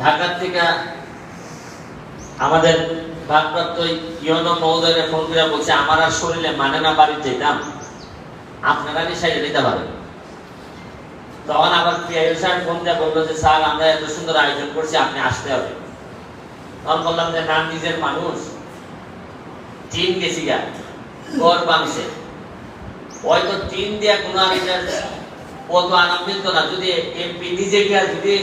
ঢাকা থেকে আমাদের ভারপ্রাপ্ত ইউনো মহোদয়ের ফোন করে বলছে আমার আর শরীরে মানে না বাড়ি যেতাম, আপনারা কি সাইডে নিতে পারেন? তখন আবার পিআইএল সাহেব ফোন দিয়ে বললো যে স্যার আমরা এত সুন্দর আয়োজন করছি, আপনি আসতে হবে। তখন বললাম যে না, নিজের মানুষ, টিন গেছি গা ঘর বাংছে, হয়তো টিন দিয়া কোনো কত আনন্দিত না। যদি এমপি নিজে গিয়া যদি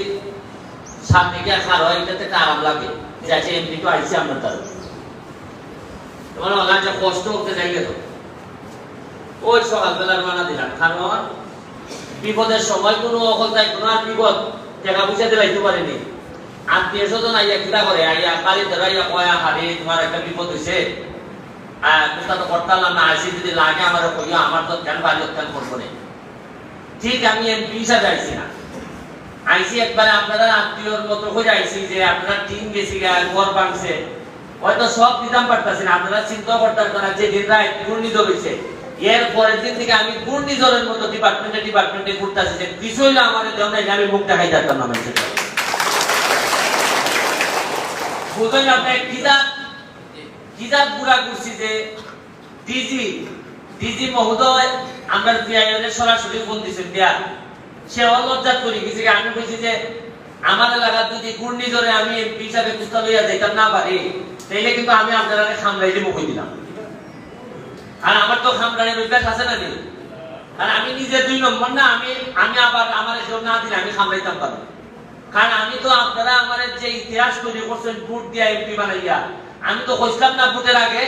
সামনে গিয়া খার হয়, এটাতে একটা আরাম লাগে যে আছে এমপি তো আইসি আমরা তার তোমার অনেকটা কষ্ট করতে যাই গেল। ওই সকালবেলা রওনা দিলাম, কারণ বিপদের সময় কোনো অকলতায় কোনো আর বিপদ টাকা পয়সা দিলাইতে পারেনি। আত্মীয় স্বজন আইয়া কিনা করে আইয়া কালি ধরাইয়া কয়া হারে তোমার একটা বিপদ হয়েছে, কোথা তো করতাম না, আসি যদি লাগে আমার কইয়া আমার তো ধ্যান বাড়ি অত্যান করবো না। ঠিক আমি এমপি হিসাবে আইসি না, আইসি একবারে আপনারা আত্মীয়র মতো করে আইসি যে আপনারা টিম গেছি ঘর ভাঙছে, হয়তো সব দিতাম পারতেছেন, আপনারা চিন্তা করতেন না যে দিন রাত ঘূর্ণিঝড় হয়েছে। এর পরের দিন থেকে আমি ঘূর্ণিঝড়ের মতো ডিপার্টমেন্টে ঘুরতেছি, যে কিছু হইলে আমাদের দেওয়া নাই, আমি মুখ দেখাই যেতাম না মানুষের। বুঝলেন আপনি কিজাত বুড়া করছি যে ডিজি মহোদয় আমরা পিআইএলের সরাসরি ফোন দিচ্ছেন দেয়া, সে অলজ্জাত করে গেছে। আমি বলছি যে আমার এলাকার যদি ঘূর্ণিঝড়ে আমি এমপি হিসাবে কুস্তা লইয়া যাইতাম না পারি, তাইলে কিন্তু আমি আপনারা খামড়াইলে মুখ দিলাম। আর আমার তো খামড়ানের অভ্যাস আছে না নি, আর আমি নিজে 2 নম্বর না, আমি আবার আমার এসব না দিলে আমি খামড়াইতাম পারি। কারণ আমি তো আপনারা আমার যে ইতিহাস তৈরি করছেন ভোট দিয়া এমপি বানাইয়া, আমি তো কইছিলাম না ভোটের আগে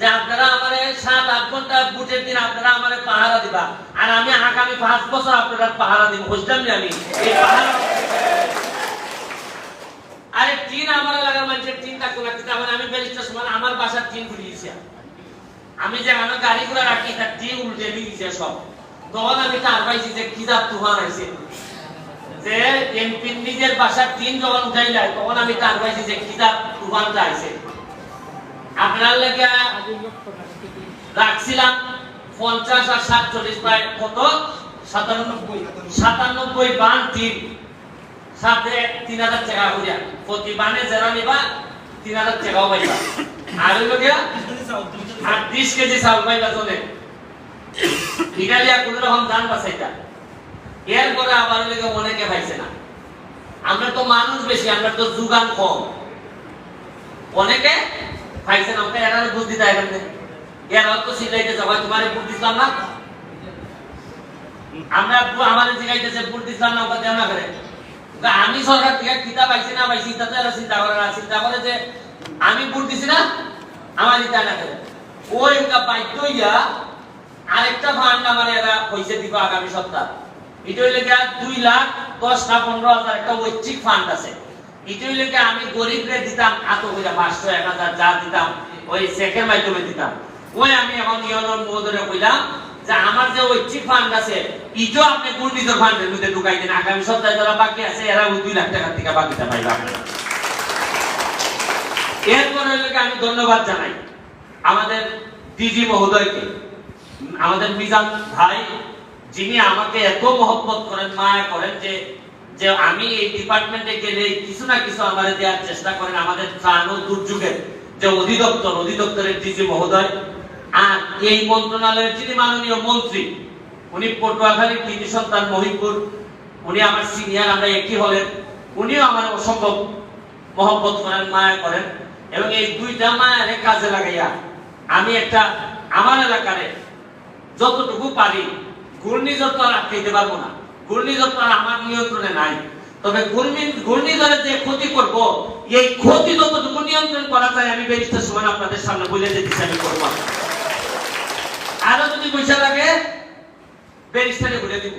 যে আপনারা আমার 7-8 ঘন্টা ভোটের দিন আপনারা আমার পাহারা দিবা, আর আমি আগামী 5 বছর আপনারা পাহারা দিব। কইছিলাম না আমি এই পাহারা। আরে টিন আমার এলাকার মানুষের টিন থাকতো না, কিন্তু আমি ব্যারিস্টার সময় আমার বাসার টিন ঘুরিয়েছি। আমি যে আমার গাড়ি ঘোড়া রাখি তার টিন উল্টে দিয়েছে সব। তখন আমি তার পাইছি যে কিতাব তুফান আইছে, যে এমপি নিজের বাসার টিন যখন উঠাই যায়, তখন আমি তার পাইছি যে কিতাব তুফানটা আইছে। আপনার লেগে রাখছিলাম 50 আর 47 প্রায় কত 97 বান টিন, সাথে 3000 টাকা করিয়া প্রতি বানে যারা নিবা 3000 টাকাও পাইবা। আর হইল গিয়া 20 কেজি চাউল পাইবা চলে ইটালিয়া কোন রকম দান বাঁচাইতা। এরপরে আবার হইল গিয়া অনেকে পাইছে না। আমরা তো মানুষ বেশি, আমরা তো যোগান কম, অনেকে পাইছে না। ওকে এরা বুদ্ধি দেয় এখানে, এরা তো সিলাইতে যাবা তোমার ভোট দিলাম না, আমরা আমাদের জিগাইতেছে ভোট দিলাম না, ওকে দেও না করে। আমি সরকার থেকে কিতা পাইছি না পাইছি তাতে এরা চিন্তা করে না, চিন্তা করে যে আমি ভোট দিছি না আমার দিতে না করে। ওই বাধ্য হইয়া আরেকটা ফান্ড আমার এরা পয়সা দিব আগামী সপ্তাহ। এটা হইলে 2,10,15,000 একটা ঐচ্ছিক ফান্ড আছে। এটা হইলে আমি গরিবরে দিতাম এত করে 500-1000 যা দিতাম ওই চেকের মাধ্যমে দিতাম। ওই আমি এখন ইউনিয়ন মহোদয় কইলাম যে আমার যে ঐচ্ছিক ফান্ড আছে ইটো আপনি ঘূর্ণিঝড় ফান্ডের মধ্যে ঢুকাই দেন, আগামী সপ্তাহে যারা বাকি আছে এরা ওই 2 লাখ টাকা থেকে বাকিটা পাইবে আপনারা। এরপরে আমি ধন্যবাদ জানাই আমাদের ডিজি মহোদয়কে, আমাদের মিজান ভাই, যিনি আমাকে এত মহব্বত করেন, মায়া করেন, যে আমি এই ডিপার্টমেন্টে গেলে কিছু না কিছু আমাদের দেওয়ার চেষ্টা করেন। আমাদের ত্রাণ ও দুর্যোগের যে অধিদপ্তরের ডিজি মহোদয়, আর এই মন্ত্রণালয়ের যিনি মাননীয় মন্ত্রী, উনি পটুয়াখালীর কৃতি সন্তান মহিপুর, উনি আমার সিনিয়র, আমরা একই হলেন, উনিও আমার অসম্ভব মহব্বত করেন, মায়া করেন। এবং এই 2টা মায়ারে কাজে লাগাইয়া আমি একটা আমার এলাকারে যতটুকু পারি, ঘূর্ণিঝড় তো আর আটকাইতে পারবো না, ঘূর্ণিঝড় তো আর আমার নিয়ন্ত্রণে নাই, তবে ঘূর্ণিঝড়ে যে ক্ষতি করব এই ক্ষতি যতটুকু নিয়ন্ত্রণ করা যায় আমি ব্যারিস্টার সময় আপনাদের সামনে বলে দিতেছি আমি করব। আরো যদি পয়সা লাগে ব্যারিস্টারে বলে দিব।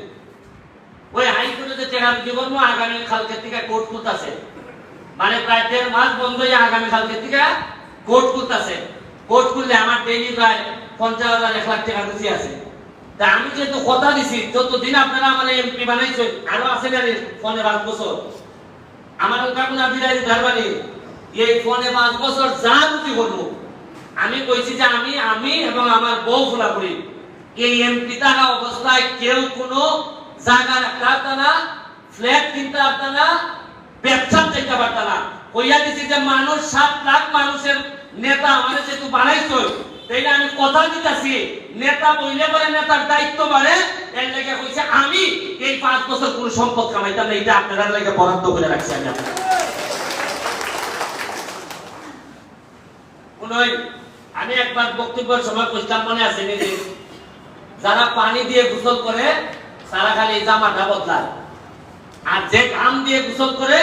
ওই হাইকোর্টে যে টেকা জীবন আগামী কালকে থেকে কোর্ট করতেছে, মানে প্রায় 1.5 মাস বন্ধ হয়ে আগামী কালকে থেকে কোর্ট করতেছে। কোর্ট করলে আমার ডেইলি প্রায় 50,000-1 লাখ টাকা বেশি আছে। তা আমি যেহেতু কথা দিছি যতদিন আপনারা আমার এমপি বানাইছেন, আরো আছে না 15 বছর আমার কাকুনা বিদায় ধারবানি, এই 15 বছর যা কিছু করবো আমি কইছি যে আমি এবং আমার বউ ফুলাপুরি এই এমপি থাকা অবস্থায় কেউ কোনো জায়গা রাখতে না, ফ্ল্যাট কিনতে না, ব্যবসা চাইতে পারতা না। কইয়া দিছি যে মানুষ 7 লাখ মানুষের নেতা আমাদের যেহেতু বানাইছো, তাইলে আমি কথা দিতেছি নেতা বইলে পরে নেতার দায়িত্ব বাড়ে। এর লেগে কইছে আমি এই 5 বছর কোনো সম্পদ কামাইতাম না, এটা আপনারা লেগে বরাদ্দ করে রাখছি আমি আপনাদের। আমি একবার বক্তব্যের সময় কইতাম, মনে আছে নি, যে যারা পানি দিয়ে গোসল করে তারা খালি জামাটা বদলায়, আর যে ঘাম দিয়ে গোসল করে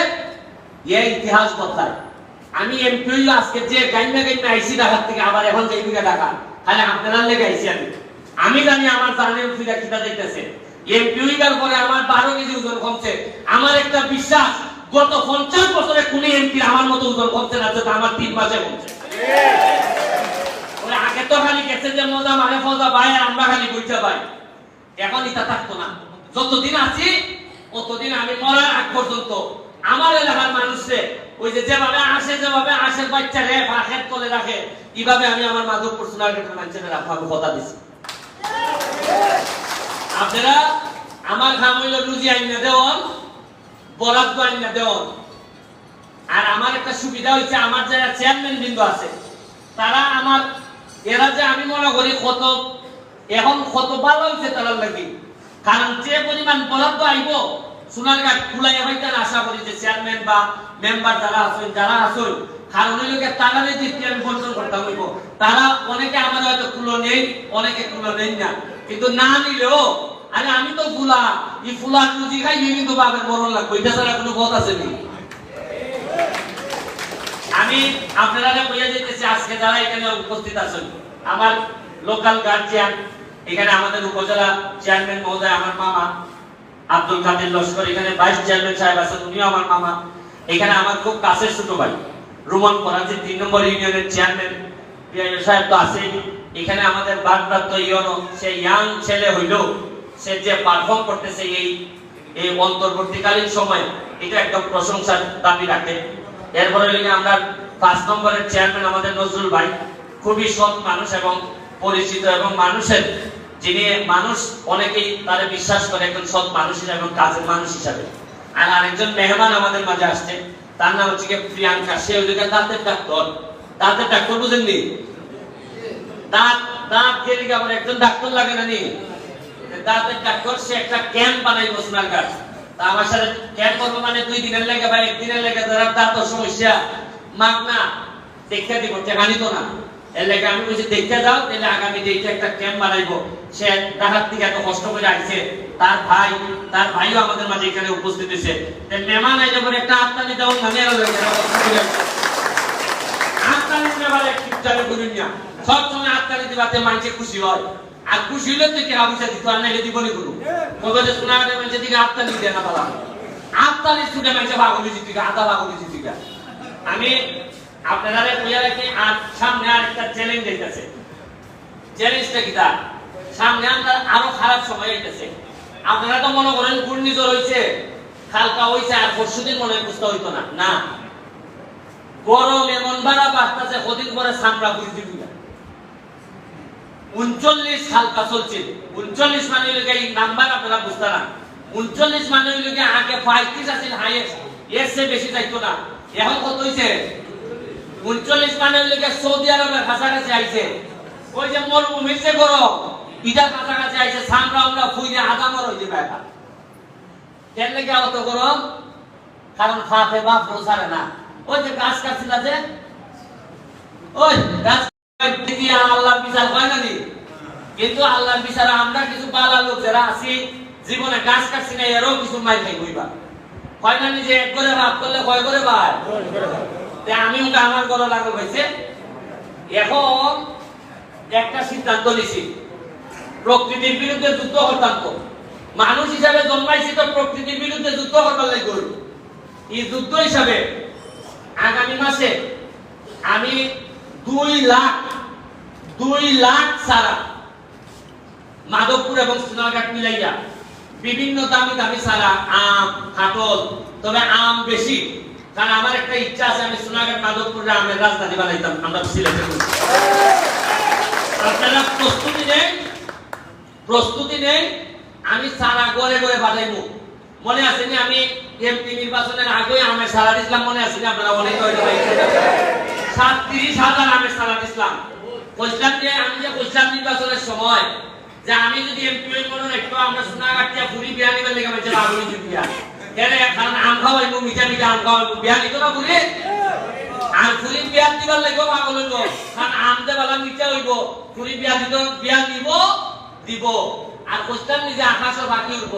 এই ইতিহাস বদলায়। আমি এমপি আজকে যে গাইমা গাইমা আইসি ঢাকা থেকে, আবার এখন যাইবি ঢাকা, খালি আপনারা লেগে আইসি। আমি জানি আমার জানেন ফিরা কিটা যাইতেছে। এমপি হইবার পরে আমার 12 কেজি ওজন কমছে। আমার একটা বিশ্বাস, গত 50 বছরে কোন এমপি আমার মতো ওজন কমছে না, যেটা আমার 3 মাসে কমছে। আগে তো খালি গেছে যে মজা মানে ফজা ভাই, আর আমরা খালি বইটা ভাই। এখন এটা থাকতো না। যতদিন আছি ততদিন আমি মরার আগ পর্যন্ত আমার এলাকার মানুষে ওই যে যেভাবে আসে বাচ্চা রে ফাঁকের তলে রাখে, এইভাবে আমি আমার মাধবপুর সোনারঘাটের মানুষের রাখবো, আমি কথা দিছি। আপনারা আমার খাম হইল রুজি আইনা দেওয়ান, বরাদ্দ আইনা দেওয়ান। আর আমার একটা সুবিধা হয়েছে, আমার যারা চেয়ারম্যান বৃন্দ আছে তারা আমার, এরা যে আমি মনে করি এখন কত ভালো হয়েছে তারা লাগি। কারণ যে পরিমাণ বরাদ্দ আইব সোনারঘাট কুলাইয়া ভাইতার আশা করি যে চেয়ারম্যান বা মেম্বার যারা আছেন কারণ ওই লোকের টাকা দিয়ে আমি বন্টন করতে হইব। তারা অনেকে আমার হয়তো কুলো নেই, অনেকে কুলো নেই না, কিন্তু না নিলেও আরে আমি তো ফুলা, এই ফুলার রুজি খাই কিন্তু বাবার মরণ লাগবে, এটা ছাড়া কোনো পথ আছে নি। আমি আপনারা বইয়া যেতেছি, আজকে যারা এখানে উপস্থিত আছেন, আমার লোকাল গার্জিয়ান, এখানে আমাদের উপজেলা চেয়ারম্যান মহোদয় আমার মামা আব্দুল কাদের লস্কর, এখানে ভাইস চেয়ারম্যান সাহেব আছেন, উনিও আমার মামা। এখানে আমার খুব কাছের ছোট ভাই রুমন ফরাজি 3 নম্বর ইউনিয়নের চেয়ারম্যান পিআইও সাহেব তো আছেই। এখানে আমাদের ভারপ্রাপ্ত ইউনো, সে ইয়াং ছেলে হইলেও সে যে পারফর্ম করতেছে এই অন্তর্বর্তীকালীন সময়, এটা একদম প্রশংসার দাবি রাখে। এরপরে আমরা 5 নম্বরের চেয়ারম্যান আমাদের নজরুল ভাই, খুবই সৎ মানুষ এবং পরিচিত, এবং মানুষের যিনি মানুষ অনেকেই তারে বিশ্বাস করে একজন সৎ মানুষ হিসেবে এবং কাজের মানুষ হিসাবে। আর আরেকজন মেহমান আমাদের মাঝে আসছে, তার নাম হচ্ছে প্রিয়াঙ্কা। সে ওইদিকে দাঁতের ডাক্তার বুঝেননি, দাঁত গেলে আবার একজন ডাক্তার লাগে না নি, দাঁতের ডাক্তার। সে একটা ক্যাম্প বানাইবো সোনারঘাট, তা আমার সাথে ক্যাম্প করবো, মানে 2 দিনের লেগে বা 1 দিনের লেগে যারা দাঁতের সমস্যা মাগনা দেখে দিব, টাকা নিত না। এর লেগে আমি বলছি দেখতে যাও, তাহলে আগামী দিনে একটা ক্যাম্প বানাইবো। সে ঢাকার থেকে এত কষ্ট করে আসছে, তার ভাইও আমাদের মাঝে এখানে উপস্থিত হয়েছে। মেহমান আইলে পরে একটা আত্মানি দেওয়ার মানে আত্মানি নেবারে ঠিকঠাক করুন না, সবসময় আত্মানি দিবাতে মানুষে খুশি হয়। আর খুশি হলে তো কেনা পয়সা দিত, আর নাইলে দিব নি কোনো। কবে যে সোনাঘাটে মানুষের দিকে আত্মানি দেয় না পালা, আত্মানি ছুটে মানুষে বাগলি জিতিকা, আধা বাগলি জিতিকা। আমি আপনারা কইয়া রাখি, আর সামনে আরেকটা চ্যালেঞ্জ আইতাছে। চ্যালেঞ্জটা কি? তা সামনে আমরা আরো খারাপ সময় আইতাছে। আপনারা তো মনে করেন ঘূর্ণিঝড় হইছে, হালকা হইছে, আর পরশুদিন মনে হয় বুঝতে হইতো না। না, গরম এমন বাড়া বাড়তাছে, কদিন পরে সামরা বুঝ দিবি না। 39 হালকা চলছে। 39 মানে হইলে এই নাম্বার আপনারা বুঝতে না। 39 মানে হইলে আগে 35 আছিল হাইয়েস্ট, এর চেয়ে বেশি যাইতো না। এখন কত হইছে? 39 মানে হইলে সৌদি আরবের কাছাকাছি আইছে। ওই যে মরুভূমির যে গরম, ইটার কাছাকাছি আইছে। সামরা আমরা ফুইলে আদামর হয়ে যাবে এটা। কেন লেগে অত গরম? কারণ ফাঁকে বাপ রোসারে না। ওই যে গাছ কাটছিল, যে ওই গাছ দিয়ে আল্লাহর বিচার হয় না নি? কিন্তু আল্লাহর বিচারে আমরা কিছু বালা লোক যারা আছি, জীবনে গাছ কাটছি না, এরও কিছু মাই খাই হইবা হয় না নি? যে এক করে বাপ করলে কয় করে ভাই? আমি আমার গলা লাগল হয়েছে। এখন একটা সিদ্ধান্ত নিছি, প্রকৃতির বিরুদ্ধে যুদ্ধ করতাম। তো মানুষ হিসাবে জন্মাইছি, তো প্রকৃতির বিরুদ্ধে যুদ্ধ করবার লাগবে। এই যুদ্ধ হিসাবে আগামী মাসে আমি 2 লাখ সারা মাধবপুর এবং সোনারঘাট মিলাইয়া বিভিন্ন দামি দামি সারা, আম, কাঁঠাল, তবে আম বেশি, কারণ আমার একটা ইচ্ছা আছে, আমি সোনারঘাট মাধবপুরে আমের রাজধানী বানাইতাম। আমরা সিলেটে আপনারা প্রস্তুতি নেই, আমি সারা ঘরে ঘরে বাজাইবো। মনে আছে নি আমি এমপি নির্বাচনের আগে আমের সালাদ ইসলাম মনে আছে নি আপনারা অনেক হয়তো 37,000 আমের সালাদ ইসলাম কইছিলাম যে আমি যে কইছিলাম নির্বাচনের সময় যে আমি যদি এমপি হই মনে একটু আমরা সোনাগাটিয়া ফুরি বিয়া নিবার লেগে বলছে বাবুলি জুটিয়া কেন কারণ আম খাওয়াইবো মিঠা মিঠা আম খাওয়াইবো বিয়া নিত না ফুরি আর ফুরি বিয়া দিবার লাগবে পাগল হইব কারণ আম দে বালা মিঠা হইব ফুরি বিয়া দিত বিয়া দিব দিব আর কইছিলাম নিজে আকাশের বাকি উঠব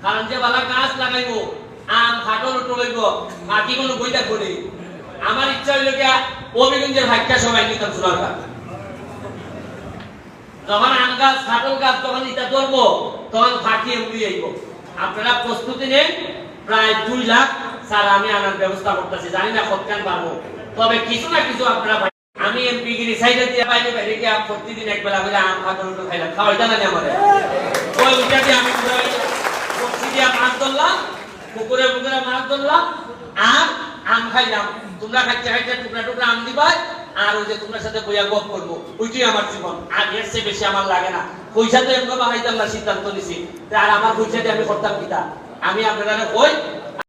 কারণ যে বালা গাছ লাগাইবো আম ফাটল উঠলইব বাকি কোনো বইটা করে আমার ইচ্ছা হইল কি অভিগঞ্জের ভাগ্যা সবাই নিতাম সোনার গাছ যখন আম গাছ ফাটল গাছ তখন ইটা ধরবো তখন ফাঁকি এমনি আইব আপনারা প্রস্তুতি নেন প্রায় 2 লাখ স্যার আমি আনার ব্যবস্থা করতেছি জানি না কতক্ষণ পারবো তবে কিছু না কিছু আপনারা আমি এমপি গিরি সাইডে দিয়ে বাইরে বাইরে গিয়ে প্রতিদিন এক বেলা করে আম ফাটল খাইলাম খাওয়াইতা না আমাদের ওই উঠা দিয়ে আমি বক্সি দিয়ে মাছ ধরলাম পুকুরে পুকুরে মাছ ধরলাম আর আম খাইলাম তোমরা খাইতে খাইতে টুকরা টুকরা আম দিবা আর ওই যে তোমার সাথে বইয়া গপ করবো ওইটাই আমার জীবন আর এর চেয়ে বেশি আমার লাগে না পয়সা তো এমন বানাইতাম না সিদ্ধান্ত নিছি আর আমার পয়সা দিয়ে আমি করতাম কিটা আমি আপনারা কই